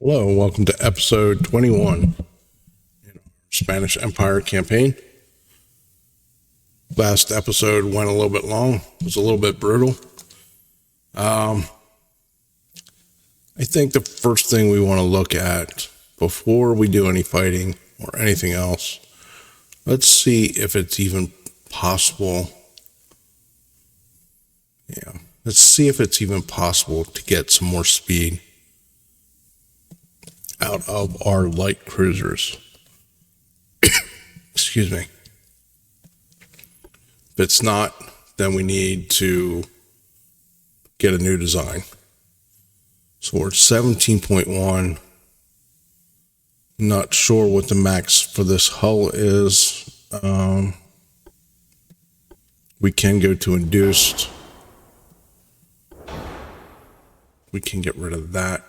Hello, and welcome to episode 21 in our Spanish Empire campaign. Last episode went a little bit long, was a little bit brutal. I think the first thing we want to look at before we do any fighting or anything else, let's see if it's even possible. Let's see if it's even possible to get some more speed out of our light cruisers. Excuse me. If it's not, then we need to get a new design. So we're at 17.1. Not sure what the max for this hull is. We can go to induced. We can get rid of that.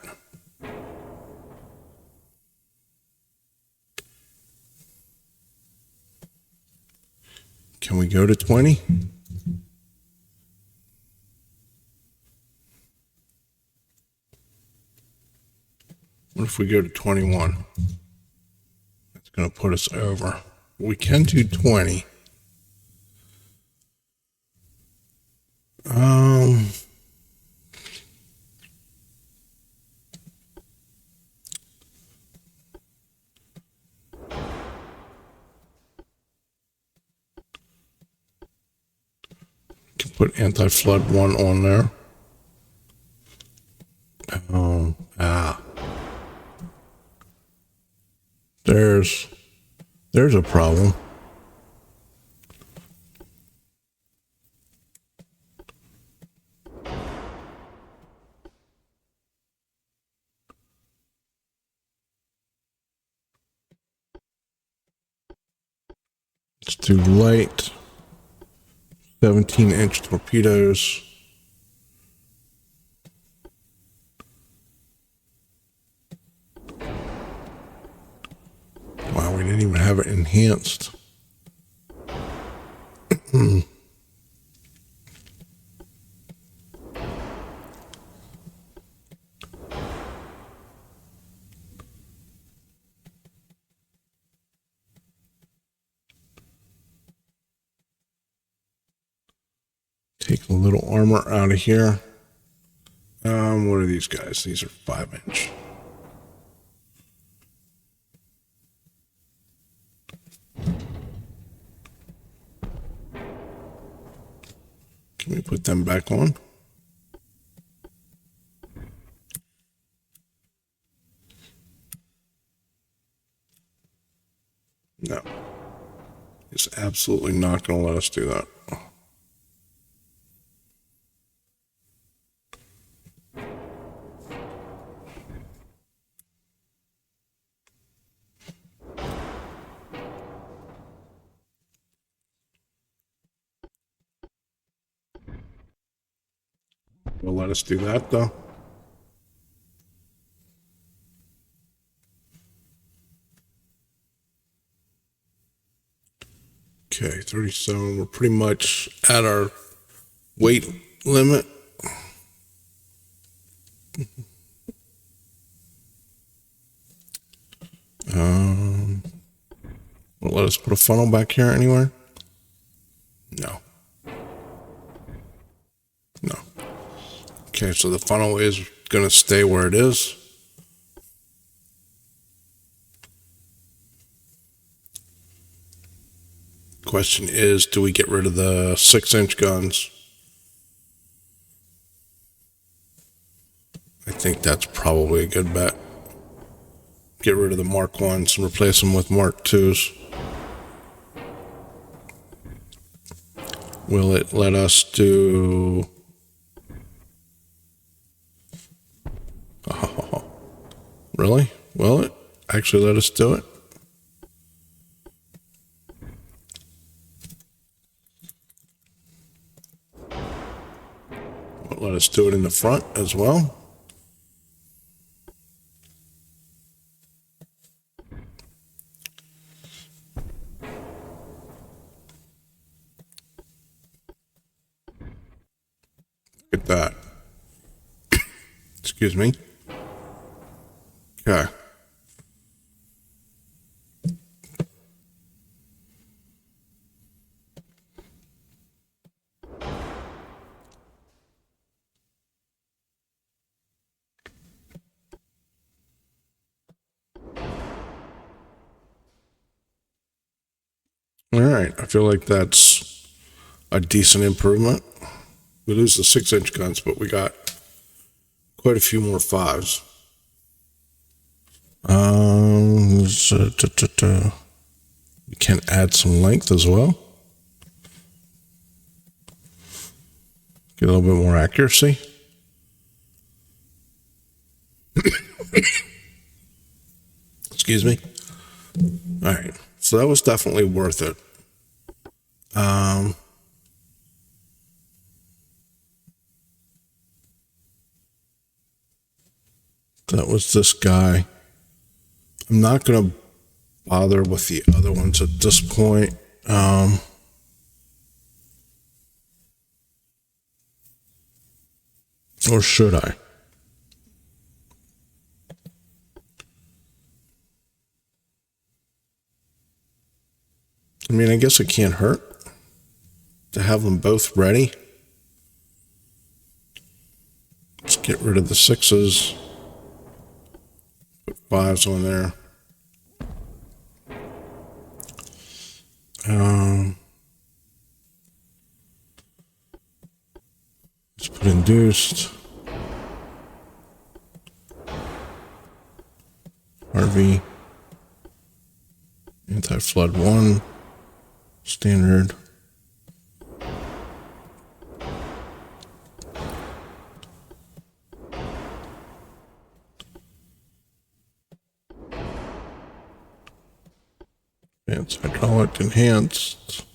Can we go to 20? What if we go to 21? That's going to put us over. We can do 20. Can put anti-flood 1 on there. There's a problem. Let's do light. 17-inch torpedoes. Wow, we didn't even have it enhanced. Take a little armor out of here. What are these guys? These are 5-inch. Can we put them back on? No. It's absolutely not going to let us do that. Will let us do that though. Okay, 37. We're pretty much at our weight limit. Will let us put a funnel back here anywhere? No. No. Okay, so the funnel is going to stay where it is. Question is, do we get rid of the 6-inch guns? I think that's probably a good bet. Get rid of the Mark 1s and replace them with Mark 2s. Will it let us do... Oh, really? Will it actually let us do it? Will it let us do it in the front as well? Look at that. Excuse me. Okay. All right. I feel like that's a decent improvement. We lose the 6-inch guns, but we got quite a few more 5s. We can add some length as well. Get a little bit more accuracy. Excuse me. All right. So that was definitely worth it. That was this guy. I'm not going to bother with the other ones at this point. Or should I? I mean, I guess it can't hurt to have them both ready. Let's get rid of the 6s. Put 5s on there. Let's put induced. RV. Anti-flood 1. Standard. Advanced hydraulic enhanced.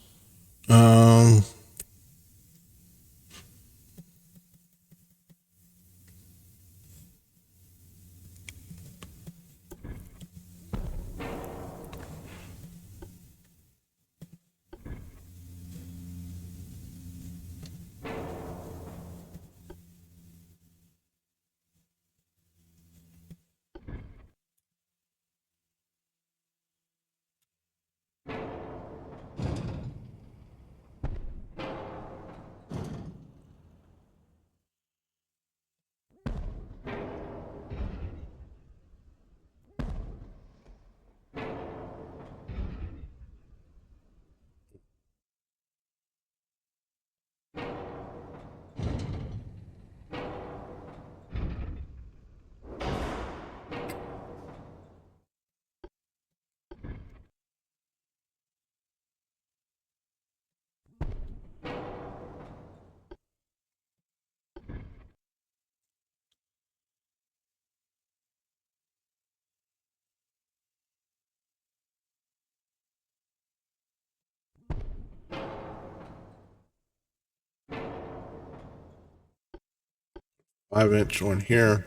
5-inch on here.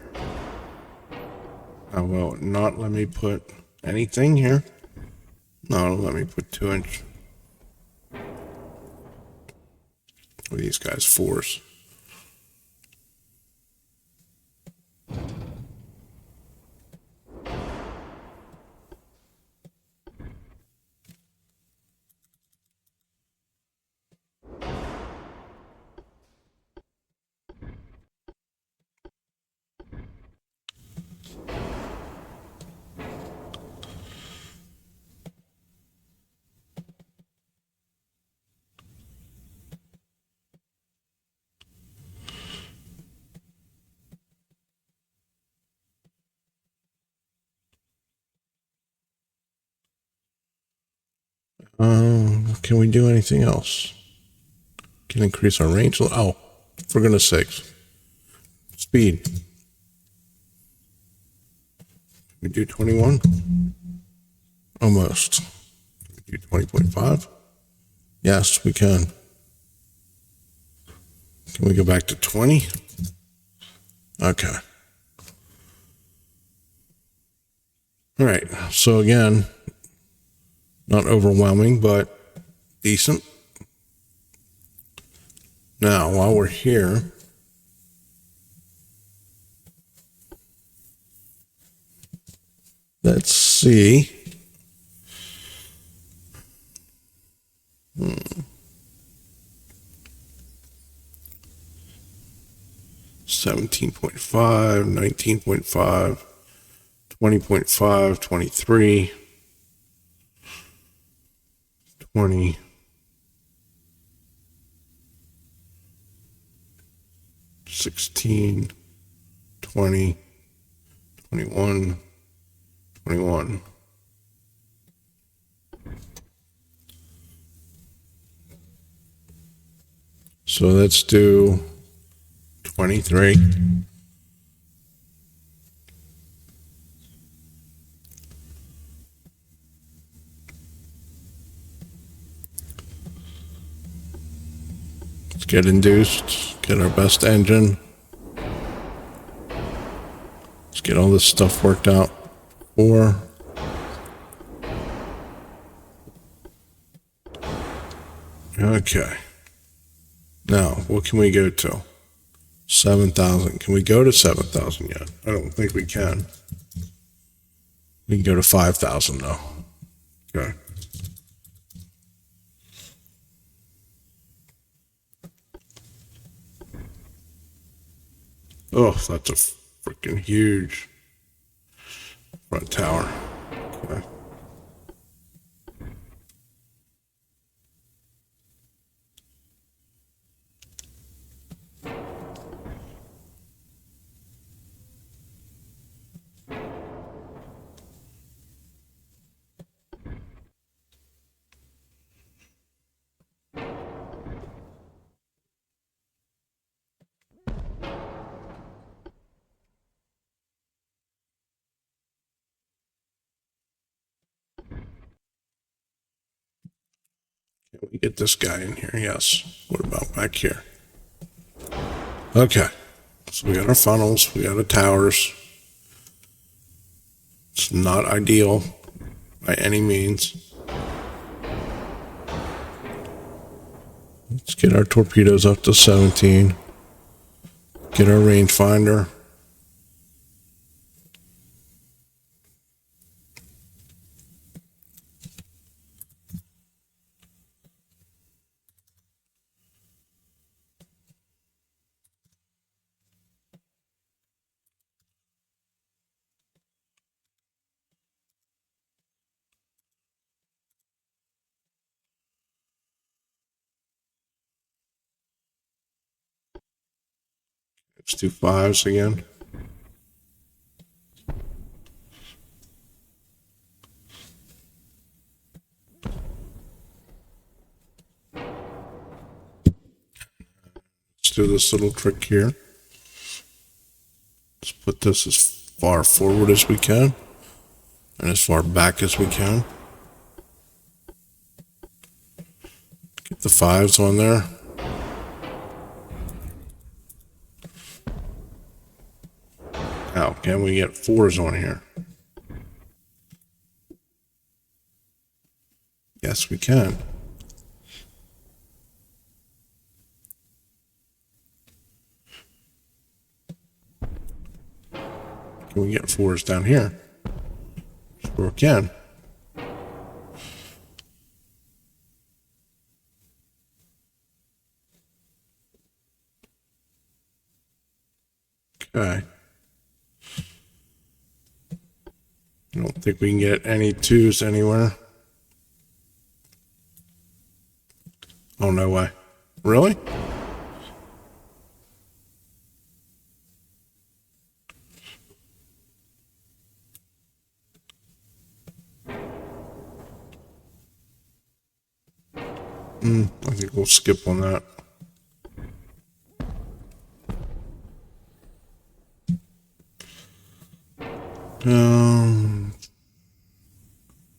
Will it not let me put anything here? No, let me put 2-inch. These guys 4s. Can we do anything else? Can increase our range. Oh, for goodness sakes. Speed. We do 21? Almost. We do 20.5? Yes, we can. Can we go back to 20? Okay. All right. So again, not overwhelming, but decent. Now, while we're here, see. 17.5, 19.5, 20.5, 23, 20, 16, 20, 21, 21. So let's do 23. Let's get induced, get our best engine. Let's get all this stuff worked out. 4. Okay. Now, what can we go to? 7,000. Can we go to 7,000 yet? I don't think we can. We can go to 5,000 though. Okay. Oh, that's a freaking huge front tower. Okay. Can we get this guy in here? Yes. What about back here? Okay. So we got our funnels, we got our towers. It's not ideal by any means. Let's get our torpedoes up to 17. Get our rangefinder. Let's do 5s again. Let's do this little trick here. Let's put this as far forward as we can and as far back as we can. Get the 5s on there. Now, can we get 4s on here? Yes, we can. Can we get 4s down here? Sure can. Okay. I don't think we can get any 2s anywhere. Oh, no way. Really? I think we'll skip on that.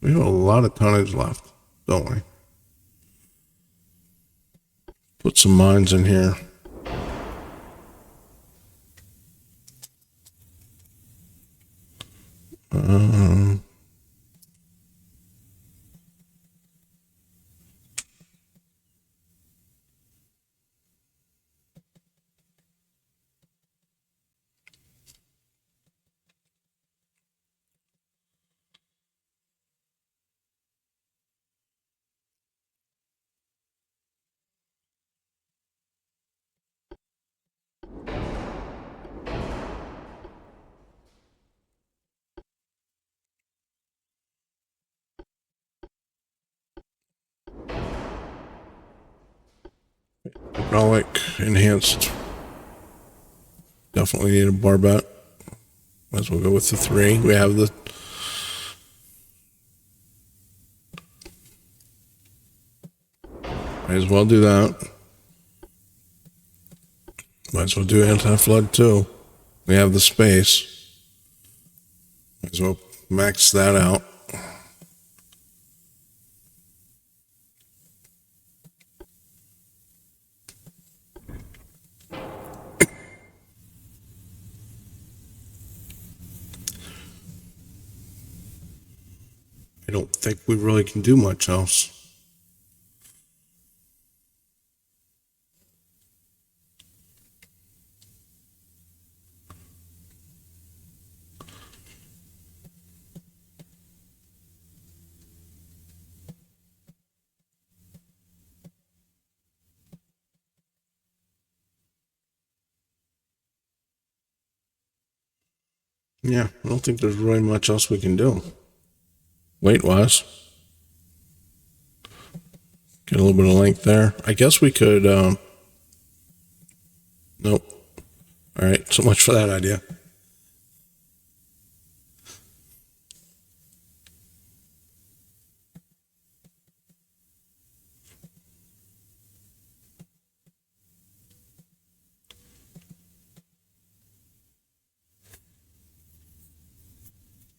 We have a lot of tonnage left, don't we? Put some mines in here. Hydraulic enhanced. Definitely need a barbette. Might as well go with the 3. We have the. Might as well do that. Might as well do anti-flood too. We have the space. Might as well max that out. I don't think we really can do much else. Yeah, I don't think there's really much else we can do. Weight-wise. Get a little bit of length there. I guess we could, nope. All right, so much for that idea.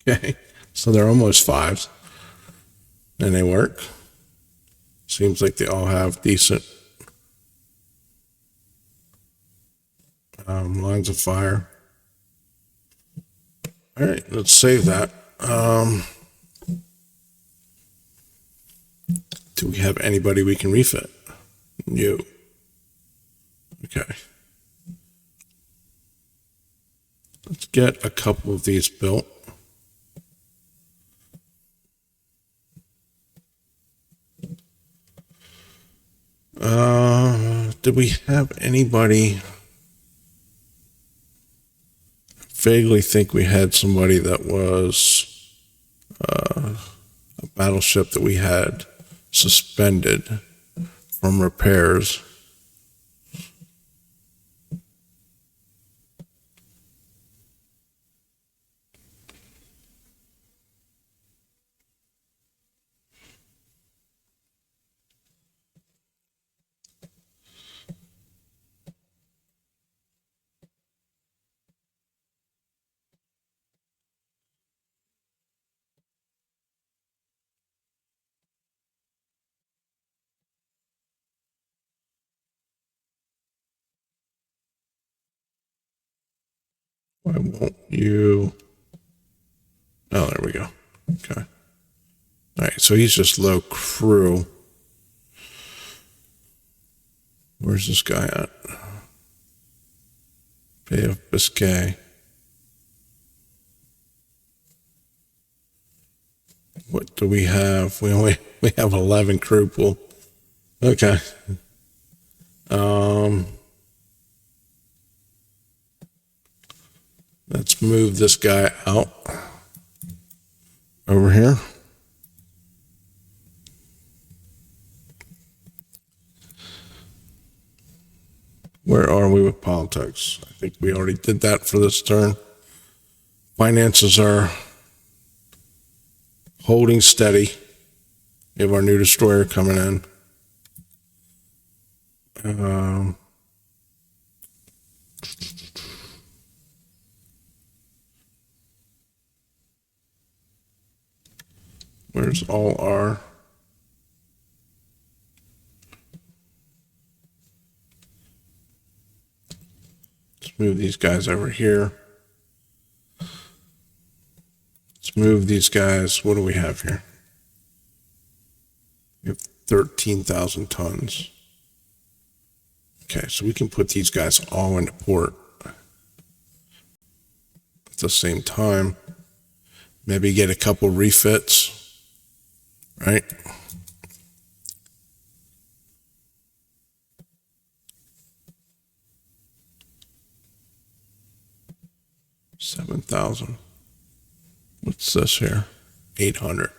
Okay, so they're almost 5s. And they work. Seems like they all have decent lines of fire. All right, let's save that. Do we have anybody we can refit? You. Okay. Let's get a couple of these built. Did we have anybody? Vaguely think we had somebody that was a battleship that we had suspended from repairs. Why won't you? Oh, there we go. Okay. All right, so he's just low crew. Where's this guy at? Bay of Biscay. What do we have? We have 11 crew pool. Okay. Let's move this guy out over here. Where are we with politics? I think we already did that for this turn. Finances are holding steady. We have our new destroyer coming in. Where's all our... Let's move these guys over here. Let's move these guys. What do we have here? We have 13,000 tons. Okay, so we can put these guys all into port at the same time. Maybe get a couple refits, right? $7,000. What's this here? 800.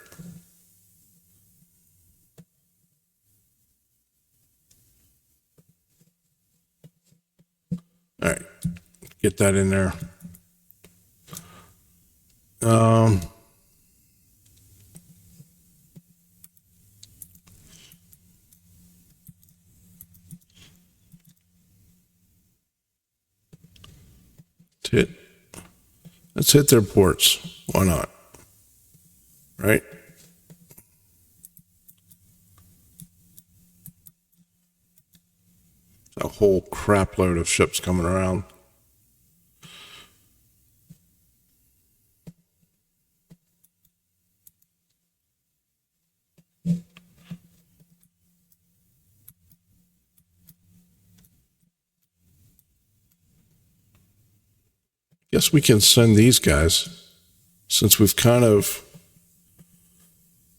get that in there. Let's hit their ports. Why not? Right? A whole crap load of ships coming around. Guess we can send these guys, since we've kind of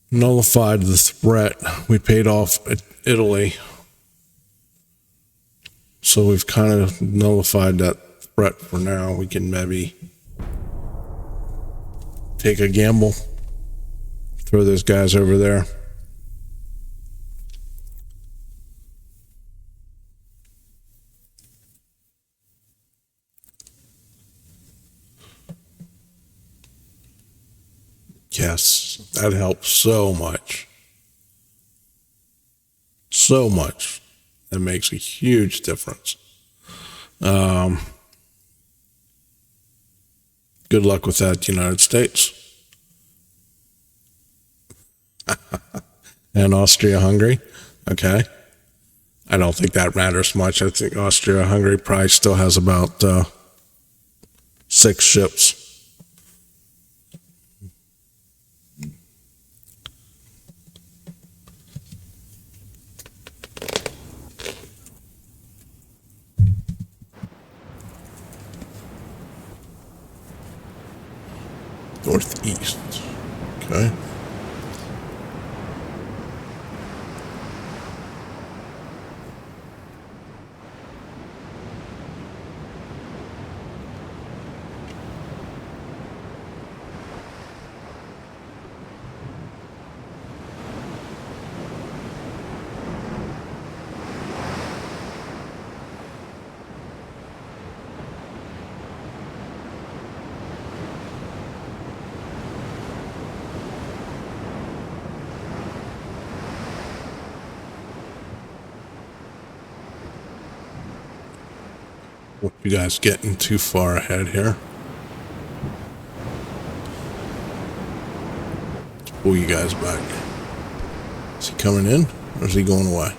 nullified the threat. We paid off Italy, so we've kind of nullified that threat for now. We can maybe take a gamble, throw those guys over there. Yes, that helps so much. So much. That makes a huge difference. Good luck with that, United States. And Austria-Hungary. Okay. I don't think that matters much. I think Austria-Hungary probably still has about 6 ships. Northeast. Okay. Hope you guys getting too far ahead here. Let's pull you guys back. Is he coming in or is he going away?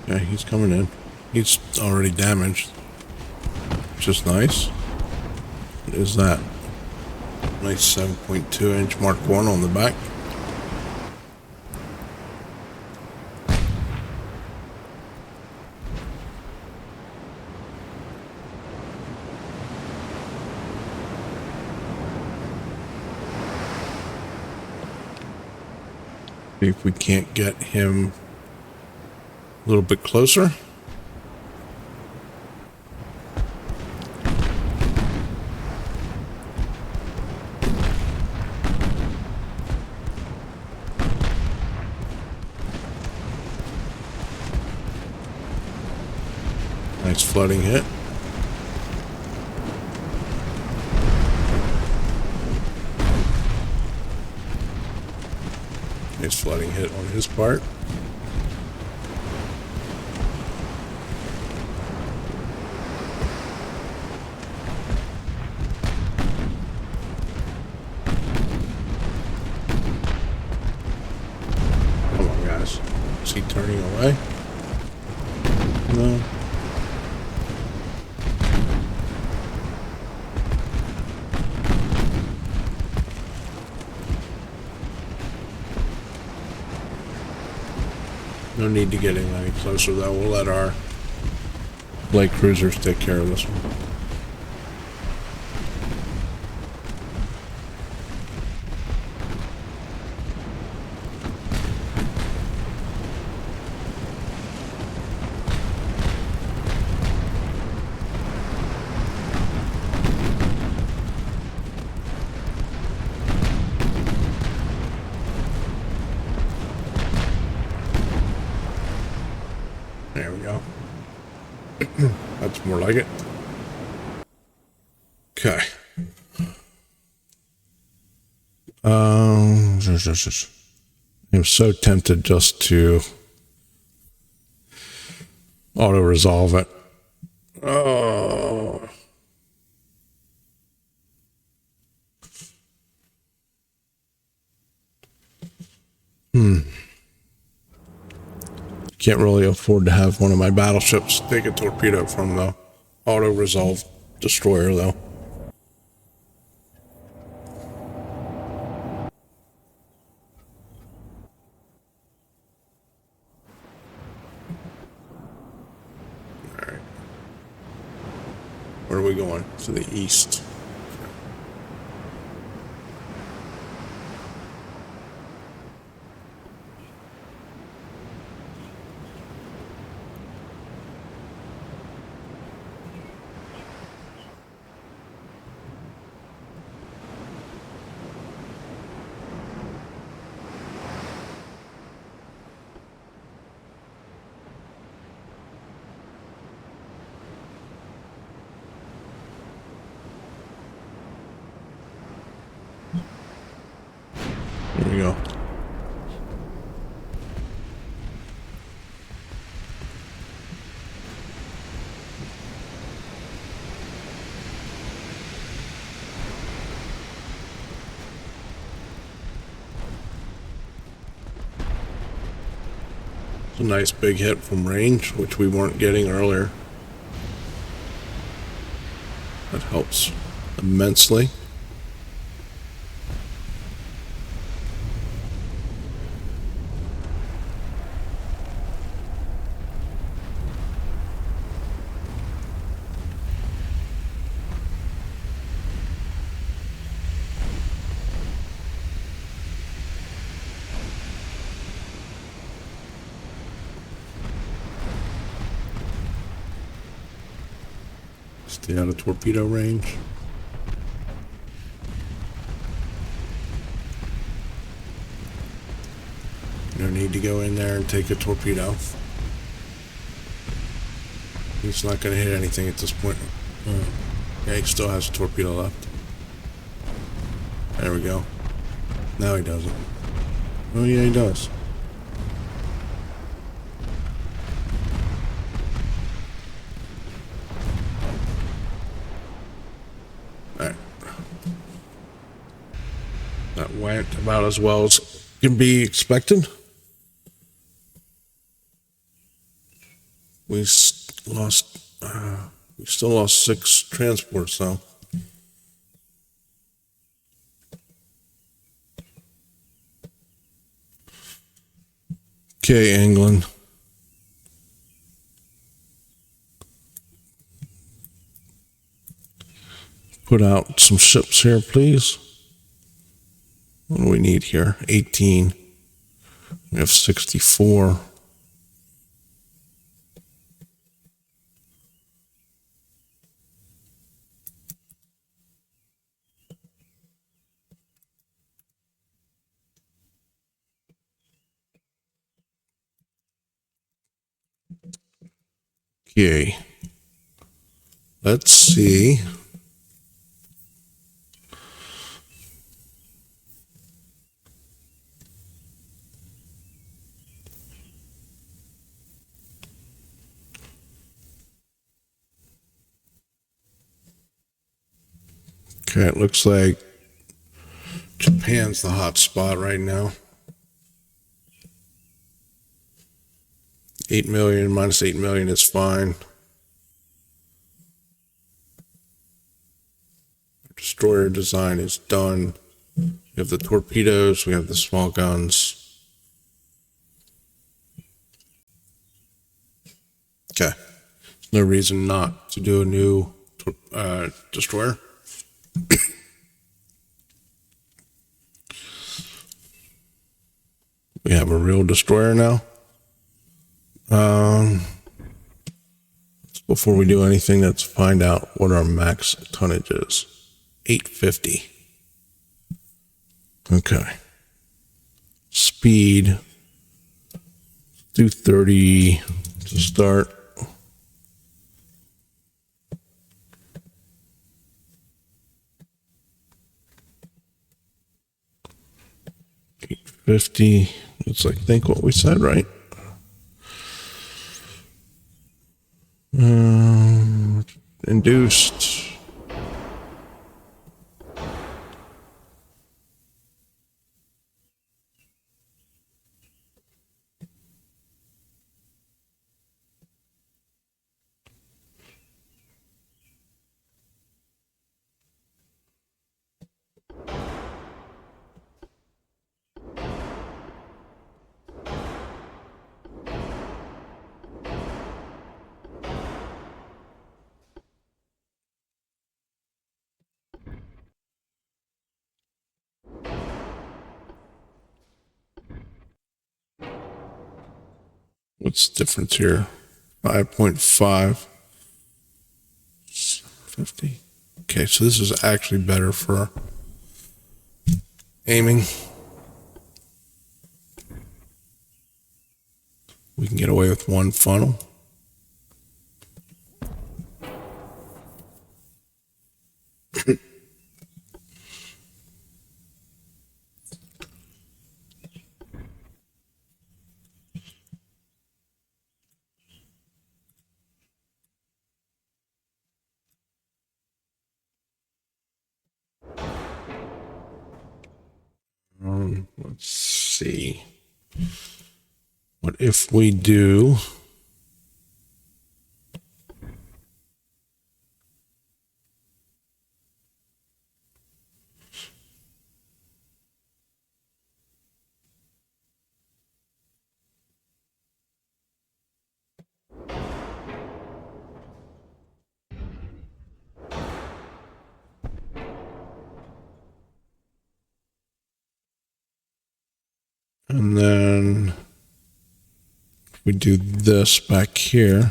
Yeah, he's coming in. He's already damaged, which is nice. What is that? Nice 7.2 inch Mark 1 on the back. See if we can't get him a little bit closer. Nice flooding hit. Nice flooding hit on his part. Come on, guys. Is he turning away? No. No need to get him any closer, though. We'll let our light cruisers take care of this one. That's more like it. Okay. I'm so tempted just to auto resolve it. Oh. Can't really afford to have one of my battleships take a torpedo from the auto resolve destroyer, though. All right. Where are we going? To the east. Here we go. It's a nice big hit from range, which we weren't getting earlier. That helps immensely. Stay out of torpedo range. No need to go in there and take a torpedo. He's not going to hit anything at this point. Yeah, he still has a torpedo left. There we go. Now he doesn't. Oh yeah, he does. Alright. That went about as well as can be expected. We still lost 6 transports though. Okay, England. Put out some ships here, please. What do we need here? 18. We have 64. Okay. Let's see. Okay, it looks like Japan's the hot spot right now. 8 million minus 8 million is fine. Destroyer design is done. We have the torpedoes, we have the small guns. Okay. There's no reason not to do a new destroyer. We have a real destroyer now. Before we do anything, let's find out what our max tonnage is. 850. Okay. Speed. Do 30 to start. 50. It's like, think what we said, right? Induced. What's the difference here? 5.5. 50. Okay, so this is actually better for aiming. We can get away with one funnel. Let's see. What if we do and then we do this back here,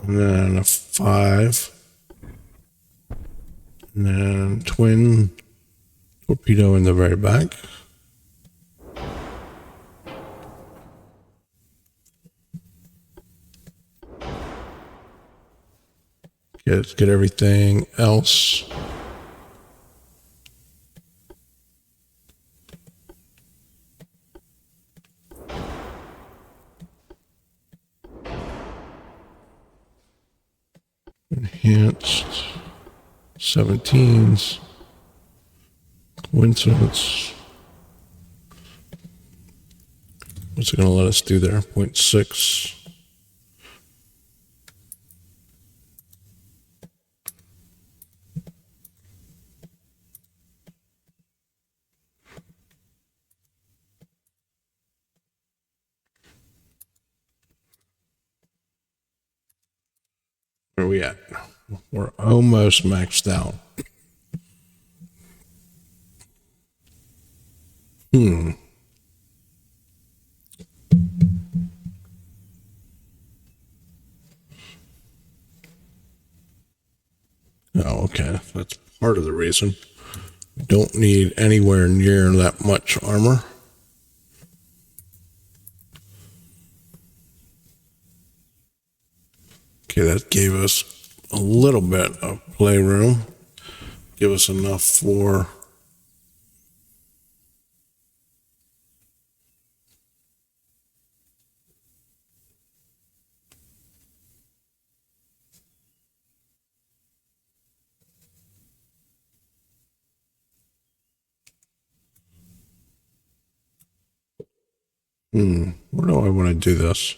and then a 5, and then twin torpedo in the very back. Okay, let's get everything else. Enhanced 17s, coincidence. What's it going to let us do there? 0.6. Where are we at? We're almost maxed out. Oh, okay. That's part of the reason. We don't need anywhere near that much armor. Okay, that gave us a little bit of playroom. Give us enough for where do I want to do this?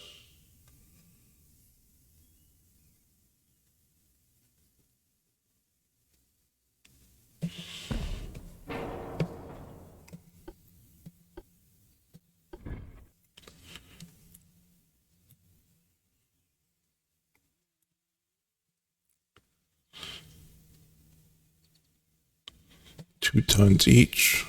Two tons each.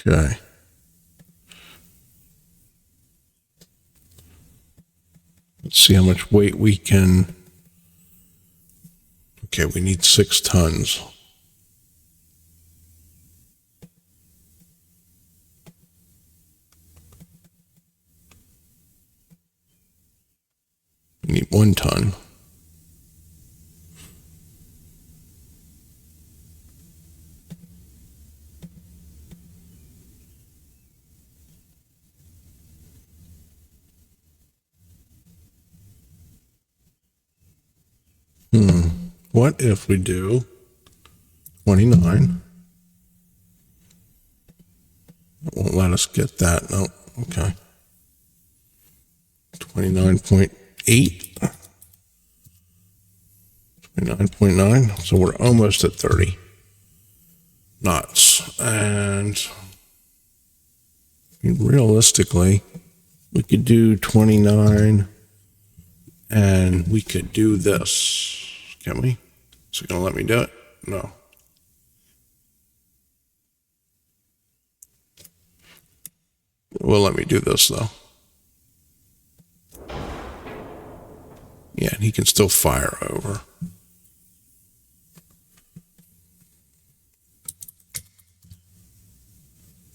Okay. Let's see how much weight we can. Okay, we need 6 tons. We need 1 ton. What if we do 29? It won't let us get that. No. Okay. 29.8. 29.9. So we're almost at 30 knots. And realistically, we could do 29 and we could do this. Can we? Is it going to let me do it? No. It will let me do this, though. Yeah, and he can still fire over.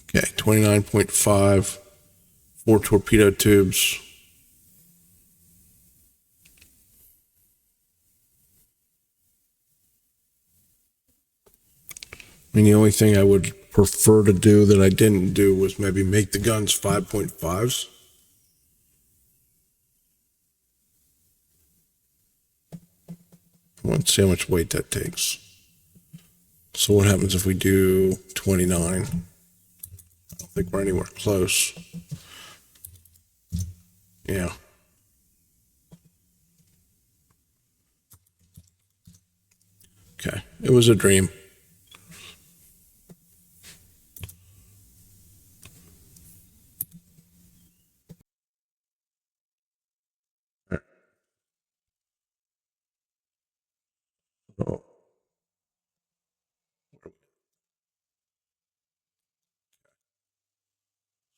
Okay, 29.5, 4 torpedo tubes. I mean, the only thing I would prefer to do that I didn't do was maybe make the guns 5.5s. Let's see how much weight that takes. So what happens if we do 29? I don't think we're anywhere close. Yeah. Okay, it was a dream. Oh.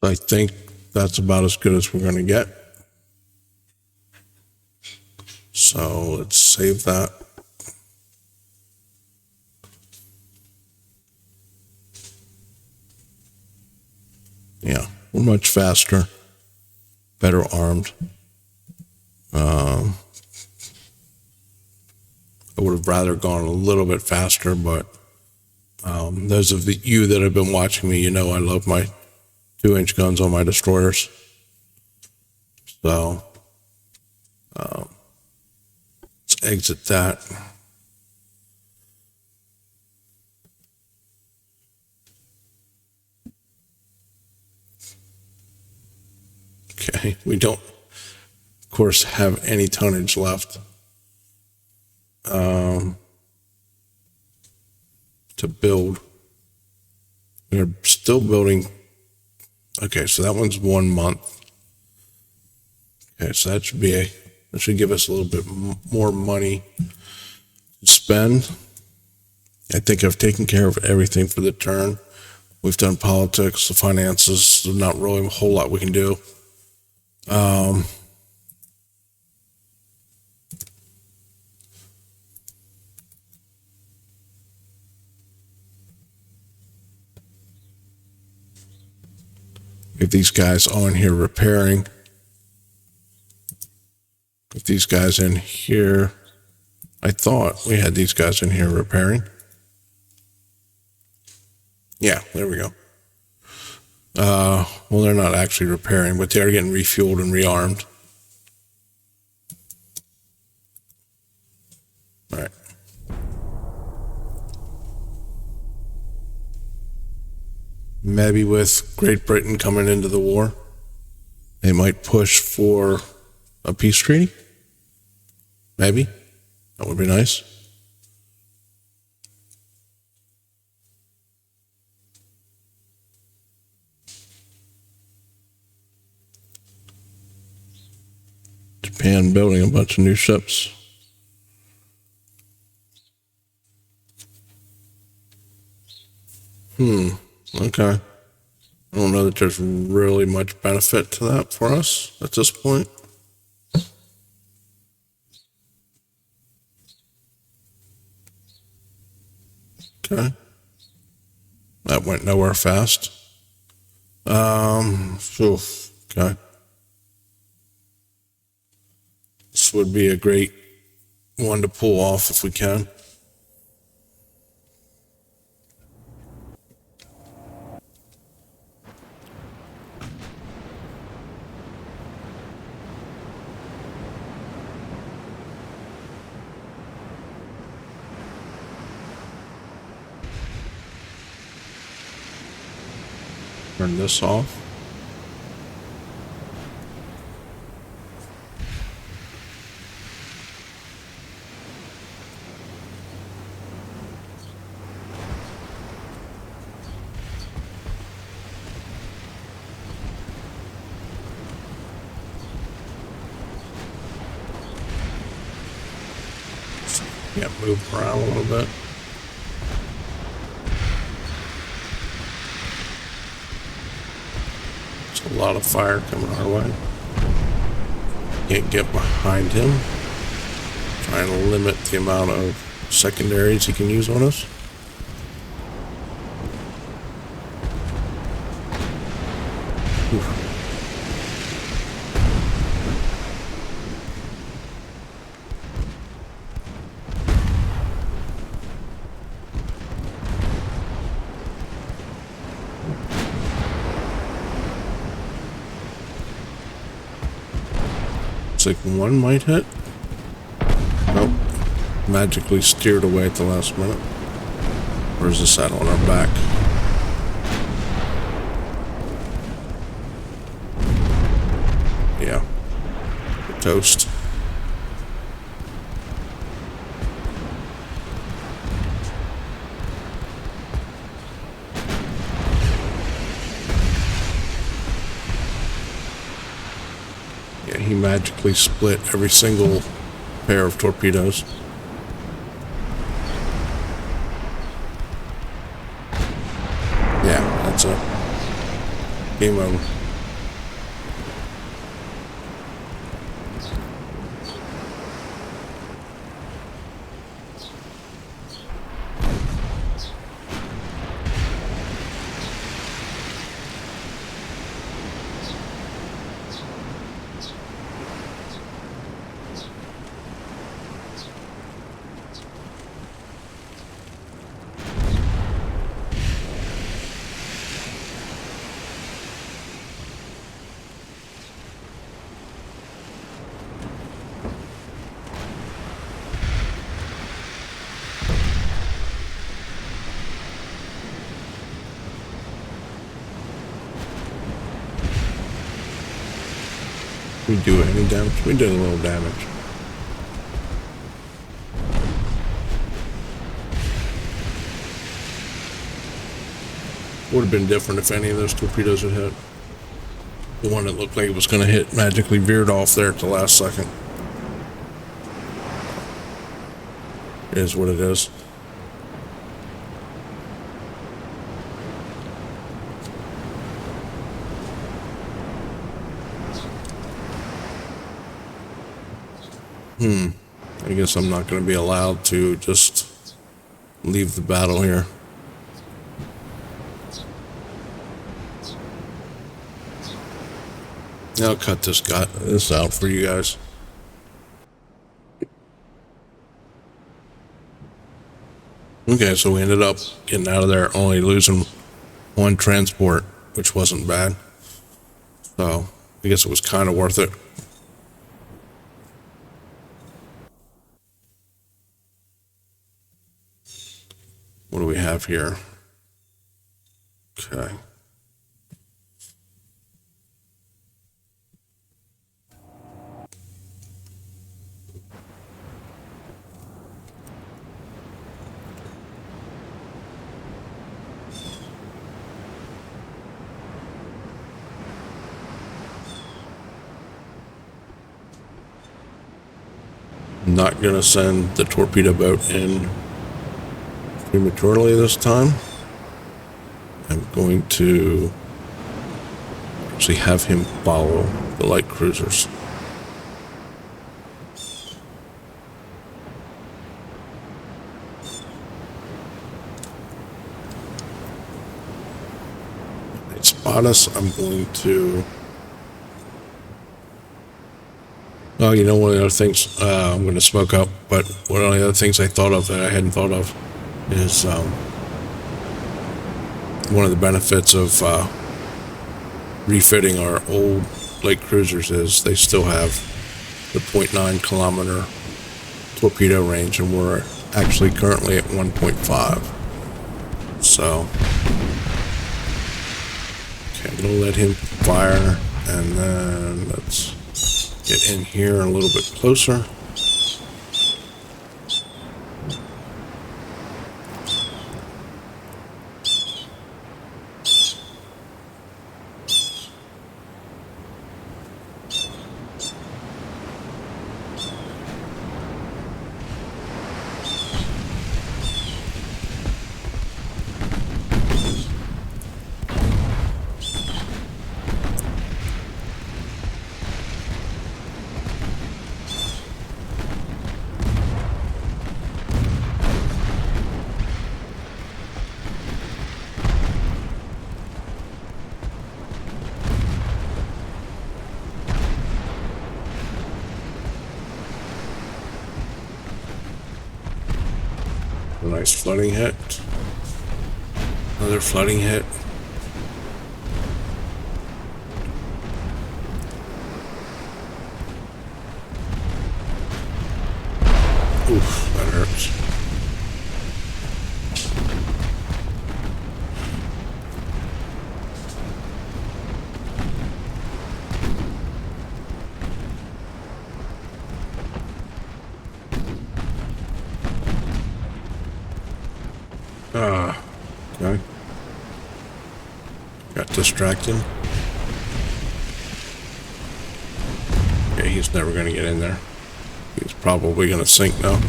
I think that's about as good as we're going to get. So let's save that. Yeah, we're much faster, better armed. I would have rather gone a little bit faster, but those of you that have been watching me, you know I love my 2-inch guns on my destroyers. So let's exit that. Okay, we don't, of course, have any tonnage left to build. We're still building. Okay, so that one's 1 month. Okay, so that should give us a little bit more money to spend. I think I've taken care of everything for the turn. We've done politics, the finances. There's not really a whole lot we can do. If these guys on here repairing, if these guys in here, I thought we had these guys in here repairing. Yeah, there we go. Well, they're not actually repairing, but they're getting refueled and rearmed. All right. Maybe with Great Britain coming into the war, they might push for a peace treaty. Maybe. That would be nice. Japan building a bunch of new ships. Okay. I don't know that there's really much benefit to that for us at this point. Okay. That went nowhere fast. Okay. This would be a great one to pull off if we can. Turn this off. Yeah, move around a little bit. There's a lot of fire coming our way. Can't get behind him. Trying to limit the amount of secondaries he can use on us. Oof. Looks like one might hit. Nope. Magically steered away at the last minute. Where's the saddle on our back? Yeah. We're toast. Yeah, he magically split every single pair of torpedoes. Yeah, that's it. Game over. We do any damage? We did a little damage. Would have been different if any of those torpedoes had hit. The one that looked like it was going to hit magically veered off there at the last second. It is what it is. I guess I'm not going to be allowed to just leave the battle here. I'll cut this out for you guys. Okay, so we ended up getting out of there only losing one transport, which wasn't bad. So I guess it was kind of worth it. What do we have here? Okay. Not gonna send the torpedo boat in prematurely this time. I'm going to actually have him follow the light cruisers. They spot us. I'm going to Oh, you know, one of the other things I'm going to smoke up, but one of the other things I thought of that I hadn't thought of is one of the benefits of refitting our old lake cruisers is they still have the 0.9 kilometer torpedo range, and we're actually currently at 1.5. So, okay, I'm going to let him fire, and then let's get in here a little bit closer. A nice flooding hit. Another flooding hit. Oof, that hurts. Okay. Got distracted. Okay, he's never going to get in there. He's probably going to sink now.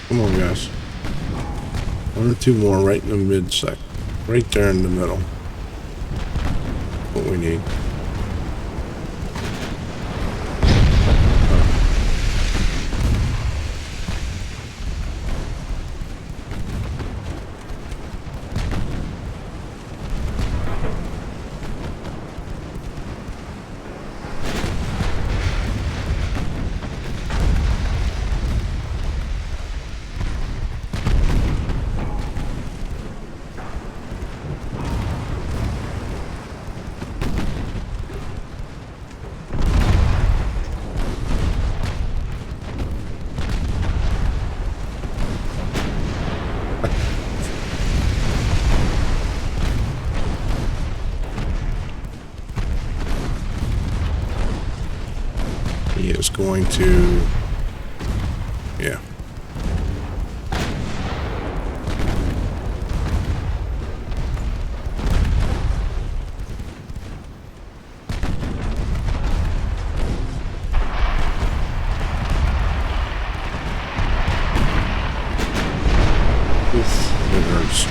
Come on, guys. One or two more right in the mid-sec. Right there in the middle. What we need. He is going to, yeah. Oof, it hurts.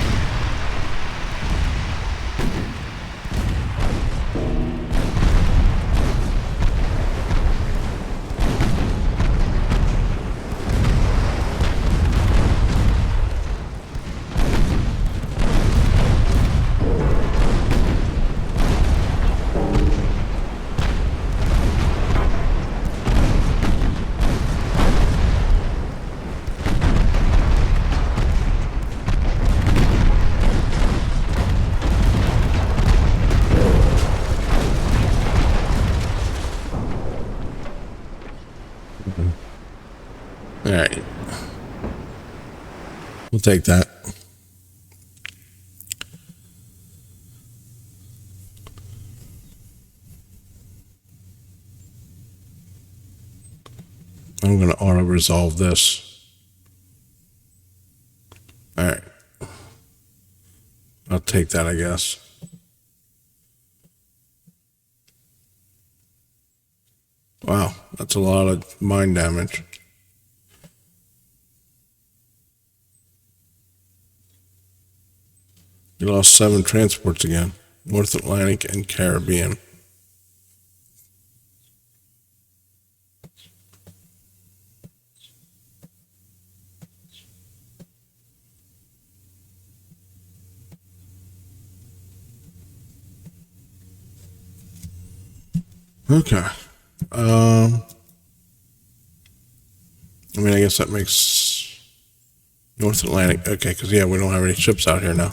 All right. We'll take that. I'm going to auto-resolve this. All right. I'll take that, I guess. Wow, that's a lot of mine damage. You lost 7 transports again. North Atlantic and Caribbean. Okay. I mean, I guess that makes North Atlantic. Okay, because, yeah, we don't have any ships out here now.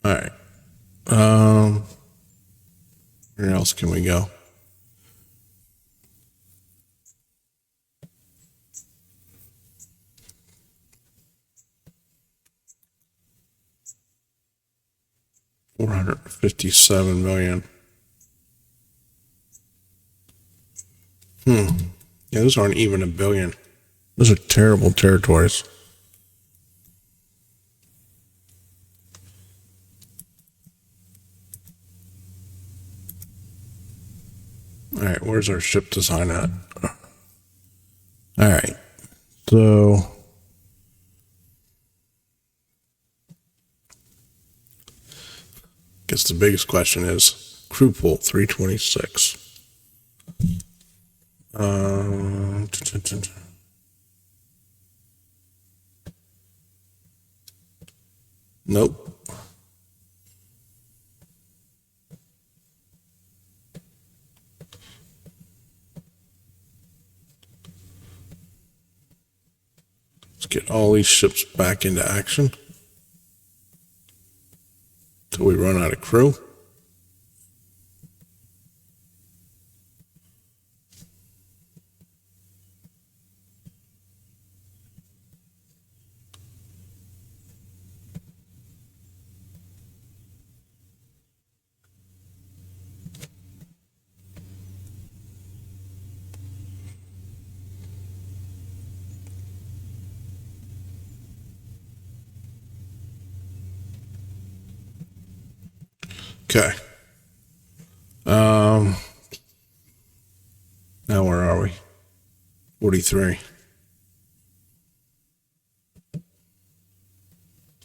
All right. Where else can we go? $457 million. Yeah, those aren't even a billion. Those are terrible territories. All right, where's our ship design at? All right, so I guess the biggest question is crew pool 326. Nope. Let's get all these ships back into action till we run out of crew. Okay. Now where are we? 43.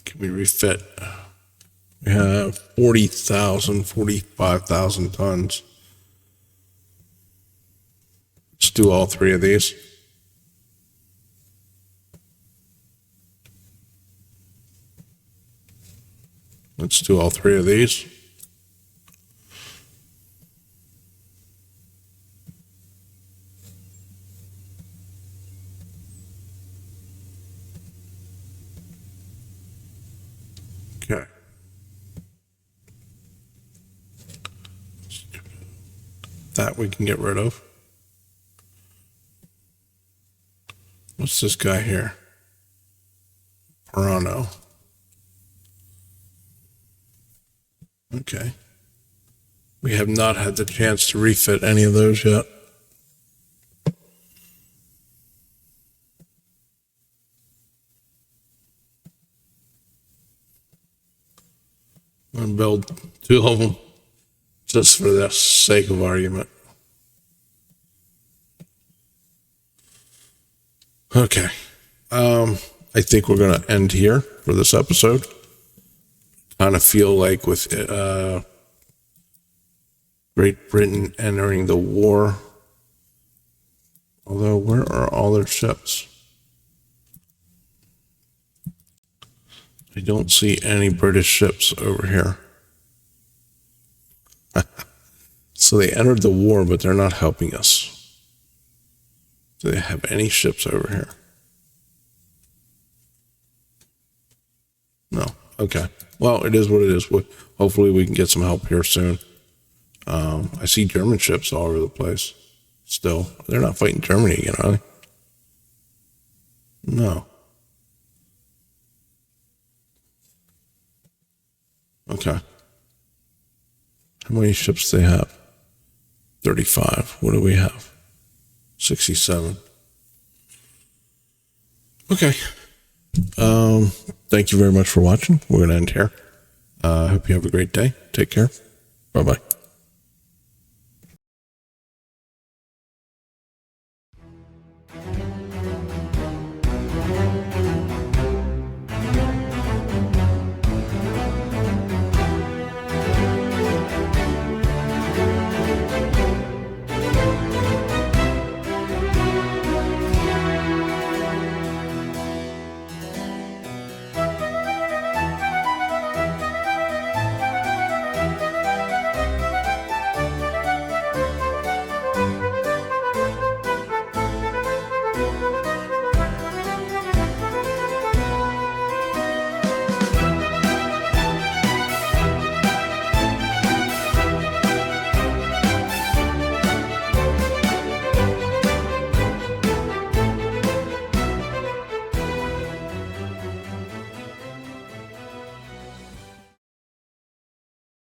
Can we refit? We have 40,000, 45,000 tons. Let's do all 3 of these. Let's do all 3 of these. Okay. That we can get rid of. What's this guy here? Toronto. Okay. We have not had the chance to refit any of those yet. I'm going to build 2 of them just for the sake of argument. Okay. I think we're going to end here for this episode. Kind of feel like with Great Britain entering the war, although where are all their ships? I don't see any British ships over here. So they entered the war, but they're not helping us. Do they have any ships over here? No. Okay. Well, it is what it is. Hopefully we can get some help here soon. I see German ships all over the place. Still, they're not fighting Germany again, are they? No. Okay. How many ships do they have? 35. What do we have? 67. Okay. Thank you very much for watching. We're going to end here. I hope you have a great day. Take care. Bye-bye.